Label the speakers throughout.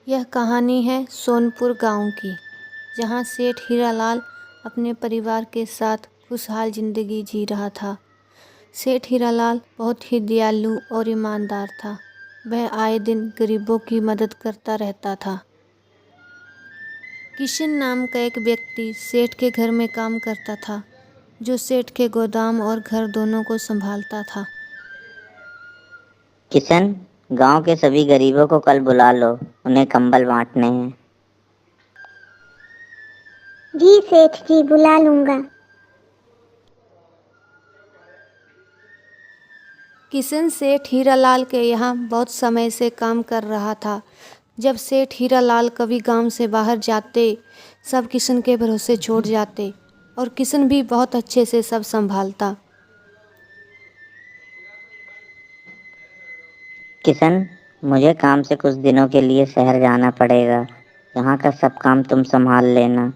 Speaker 1: यह कहानी है सोनपुर गांव की, जहां सेठ हीरालाल अपने परिवार के साथ खुशहाल जिंदगी जी रहा था। सेठ हीरालाल बहुत ही दयालु और ईमानदार था। वह आए दिन गरीबों की मदद करता रहता था। किशन नाम का एक व्यक्ति सेठ के घर में काम करता था, जो सेठ के गोदाम और घर दोनों को संभालता था।
Speaker 2: किशन, गांव के सभी गरीबों को कल बुला लो, उन्हें कंबल बांटने हैं।
Speaker 3: जी सेठ जी, बुला लूंगा।
Speaker 1: किशन सेठ हीरालाल के यहाँ बहुत समय से काम कर रहा था। जब सेठ हीरालाल कभी गांव से बाहर जाते, सब किशन के भरोसे छोड़ जाते और किशन भी बहुत अच्छे से सब संभालता।
Speaker 2: किशन, मुझे काम से कुछ दिनों के लिए शहर जाना पड़ेगा। यहाँ का सब काम तुम संभाल लेना।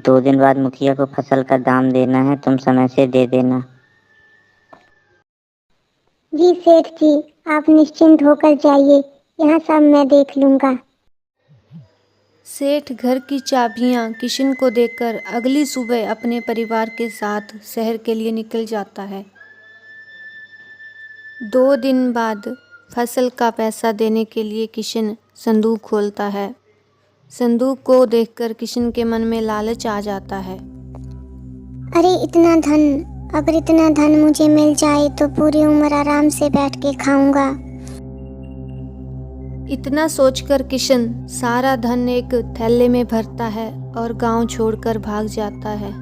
Speaker 2: 2 दिन बाद मुखिया को फसल का दाम देना है, तुम समय से दे देना।
Speaker 3: जी सेठ जी, आप निश्चिंत होकर जाइए, यहाँ सब मैं देख लूंगा।
Speaker 1: सेठ घर की चाबियां किशन को देकर अगली सुबह अपने परिवार के साथ शहर के लिए निकल जाता है। 2 दिन बाद फसल का पैसा देने के लिए किशन संदूक खोलता है। संदूक को देखकर किशन के मन में लालच आ जाता है।
Speaker 3: अरे इतना धन, अगर इतना धन मुझे मिल जाए तो पूरी उम्र आराम से बैठ के खाऊंगा।
Speaker 1: इतना सोचकर किशन सारा धन एक थैले में भरता है और गांव छोड़कर भाग जाता है।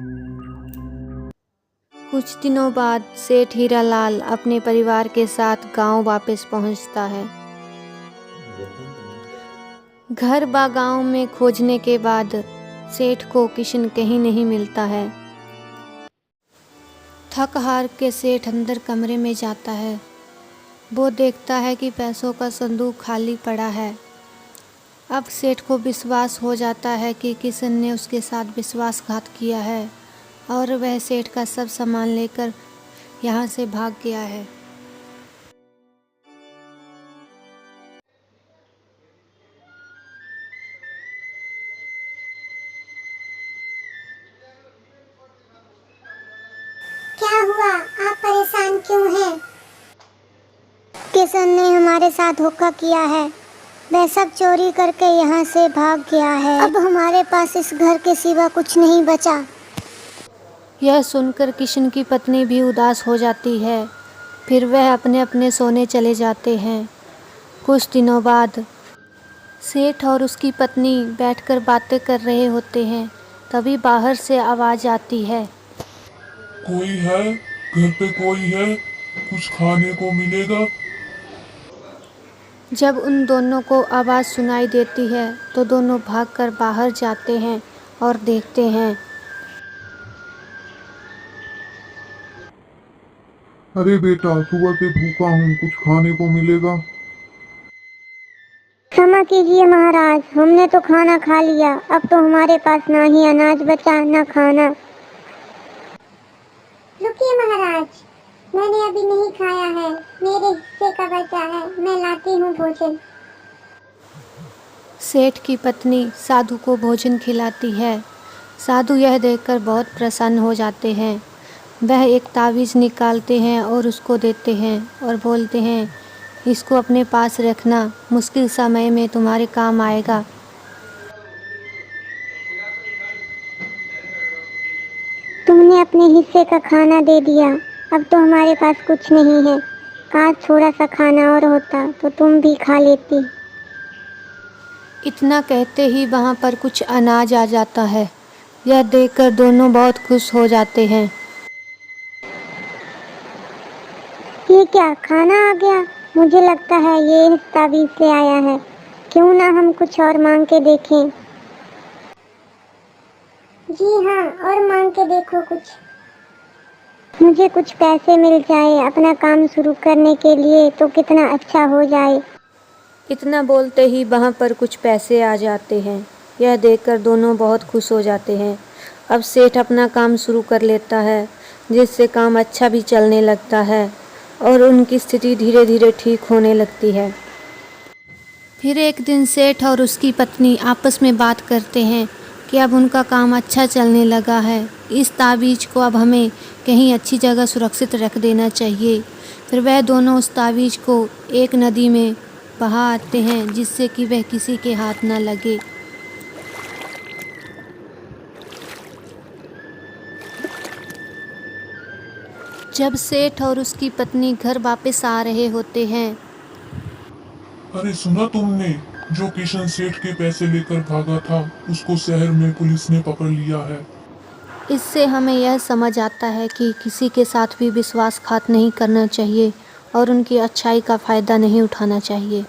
Speaker 1: कुछ दिनों बाद सेठ हीरालाल अपने परिवार के साथ गांव वापस पहुंचता है। घर बा गांव में खोजने के बाद सेठ को किशन कहीं नहीं मिलता है। थक हार के सेठ अंदर कमरे में जाता है। वो देखता है कि पैसों का संदूक खाली पड़ा है। अब सेठ को विश्वास हो जाता है कि किशन ने उसके साथ विश्वासघात किया है और वह सेठ का सब सामान लेकर यहाँ से भाग गया है।
Speaker 3: क्या हुआ, आप परेशान क्यों हैं? किशन ने हमारे साथ धोखा किया है। वह सब चोरी करके यहाँ से भाग गया है। अब हमारे पास इस घर के सिवा कुछ नहीं बचा।
Speaker 1: यह सुनकर किशन की पत्नी भी उदास हो जाती है। फिर वह अपने अपने सोने चले जाते हैं। कुछ दिनों बाद सेठ और उसकी पत्नी बैठकर बातें कर रहे होते हैं। तभी बाहर से आवाज़ आती है।
Speaker 4: कोई है? घर पे कोई है? कुछ खाने को मिलेगा?
Speaker 1: जब उन दोनों को आवाज़ सुनाई देती है तो दोनों भागकर बाहर जाते हैं और देखते हैं।
Speaker 4: अरे बेटा, सुबह से भूखा हूँ, कुछ खाने को मिलेगा?
Speaker 3: क्षमा कीजिए महाराज, हमने तो खाना खा लिया। अब तो हमारे पास ना ही अनाज बचा ना खाना। रुकिए महाराज, मैंने अभी नहीं खाया है, मेरे हिस्से का बचा है, मैं लाती हूँ भोजन।
Speaker 1: सेठ की पत्नी साधु को भोजन खिलाती है। साधु यह देखकर बहुत प्रसन्न हो जाते हैं। वह एक तावीज़ निकालते हैं और उसको देते हैं और बोलते हैं, इसको अपने पास रखना, मुश्किल समय में तुम्हारे काम आएगा।
Speaker 3: तुमने अपने हिस्से का खाना दे दिया, अब तो हमारे पास कुछ नहीं है। काश थोड़ा सा खाना और होता तो तुम भी खा लेती।
Speaker 1: इतना कहते ही वहाँ पर कुछ अनाज आ जाता है। यह देखकर दोनों बहुत खुश हो जाते हैं।
Speaker 3: ये क्या, खाना आ गया? मुझे लगता है ये इस ताबीज़ से आया है। क्यों ना हम कुछ और मांग के देखें। जी हाँ, और मांग के देखो कुछ। मुझे कुछ पैसे मिल जाए अपना काम शुरू करने के लिए तो कितना अच्छा हो जाए।
Speaker 1: इतना बोलते ही वहाँ पर कुछ पैसे आ जाते हैं। यह देखकर दोनों बहुत खुश हो जाते हैं। अब सेठ अपना काम शुरू कर लेता है, जिससे काम अच्छा भी चलने लगता है और उनकी स्थिति धीरे धीरे ठीक होने लगती है। फिर एक दिन सेठ और उसकी पत्नी आपस में बात करते हैं कि अब उनका काम अच्छा चलने लगा है, इस तावीज़ को अब हमें कहीं अच्छी जगह सुरक्षित रख देना चाहिए। फिर वह दोनों उस तावीज़ को एक नदी में बहा आते हैं जिससे कि वह किसी के हाथ न लगे। जब सेठ और उसकी पत्नी घर वापस आ रहे होते हैं,
Speaker 4: अरे सुना तुमने, जो किशन सेठ के पैसे लेकर भागा था उसको शहर में पुलिस ने पकड़ लिया है।
Speaker 1: इससे हमें यह समझ आता है कि किसी के साथ भी विश्वासघात नहीं करना चाहिए और उनकी अच्छाई का फ़ायदा नहीं उठाना चाहिए।